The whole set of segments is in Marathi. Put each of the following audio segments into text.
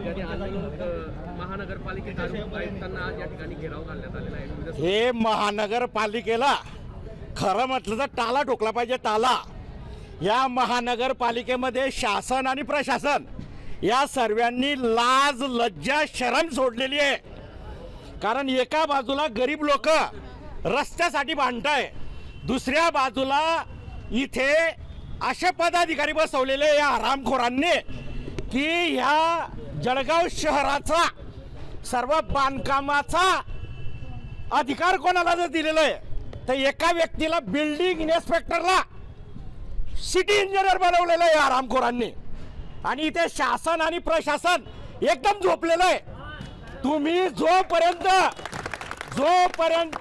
ठिकाणी आंदोलन महानगरपालिकेत आयुक्तांना आज या ठिकाणी घेराव घालण्यात आलेला आहे। हे महानगरपालिकेला खरं म्हटलं तर टाला ठोकला पाहिजे, टाला। या महानगरपालिकेमध्ये शासन आणि प्रशासन या सर्वांनी लाज लज्जा शरम सोडलेली आहे। कारण एका बाजूला गरीब लोक रस्त्यासाठी भांडताय, दुसऱ्या बाजूला इथे असे पदाधिकारी बसवलेले या हरामखोरांनी की ह्या जळगाव शहराचा सर्व बांधकामाचा अधिकार कोणाला जर दिलेला आहे तर एका व्यक्तीला बिल्डिंग इन्स्पेक्टरला सिटी इंजिनियर बनवलेलं आहे हरामखोरांनी। आणि इथे शासन आणि प्रशासन एकदम झोपलेलं आहे। तुम्ही जोपर्यंत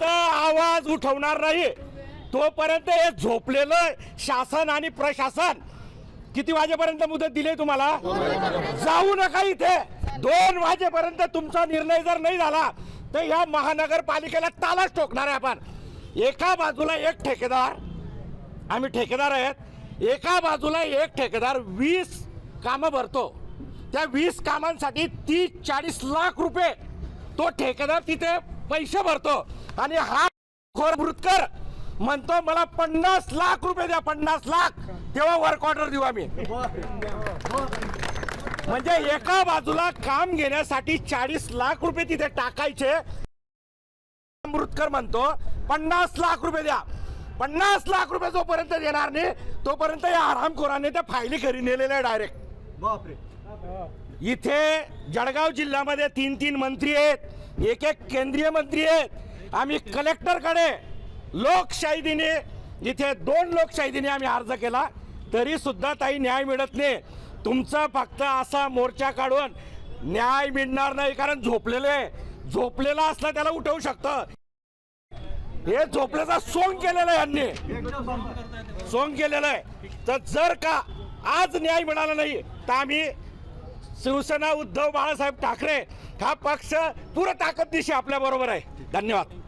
आवाज उठवणार नाही तोपर्यंत हे झोपलेलं शासन आणि प्रशासन। किती वाजेपर्यंत मुदत दिली तुम्हाला? जाऊ नका इथे। 2 वाजेपर्यंत तुमचा निर्णय जर नाही झाला तर या महानगरपालिकेला तालाच ठोकणार आहे आपण। एका बाजूला एक ठेकेदार, आम्ही ठेकेदार आहेत, एका बाजूला एक ठेकेदार 20 कामं भरतो, त्या 20 कामांसाठी 30-40 लाख रुपये तो ठेकेदार तिथे पैसे भरतो। आणि हा खोर मृतकर म्हणतो मला 50 लाख रुपये द्या, 50 लाख, तेव्हा वर्क ऑर्डर देऊ आम्ही। म्हणजे एका बाजूला काम घेण्यासाठी 40 लाख रुपये तिथे टाकायचे, मृतकर म्हणतो 50 लाख रुपये द्या। 50 लाख रुपये जोपर्यंत देणार नाही तोपर्यंत या हरामखोराने त्या फायली घरी नेलेल्या डायरेक्ट। इथे जळगाव जिल्ह्यामध्ये 3-3 मंत्री आहेत, एक केंद्रीय मंत्री आहेत। आम्ही कलेक्टरकडे लोकशाहीने इथे 2 लोकशाहीने आम्ही अर्ज केला तरी सुद्धा ताई न्याय मिळत नाही। तुमचा फक्त असा मोर्चा काढून न्याय मिळणार नाही, कारण झोपलेला असला त्याला उठवू शकतं। हे झोपल्याचा सोंग केलेला आहे यांनी, सोंग केलेला आहे। तर जर का आज न्याय मिळाला नाही तर आम्ही शिवसेना उद्धव बाळासाहेब ठाकरे हा पक्ष पुरं ताकदीशी आपल्या बरोबर आहे। धन्यवाद।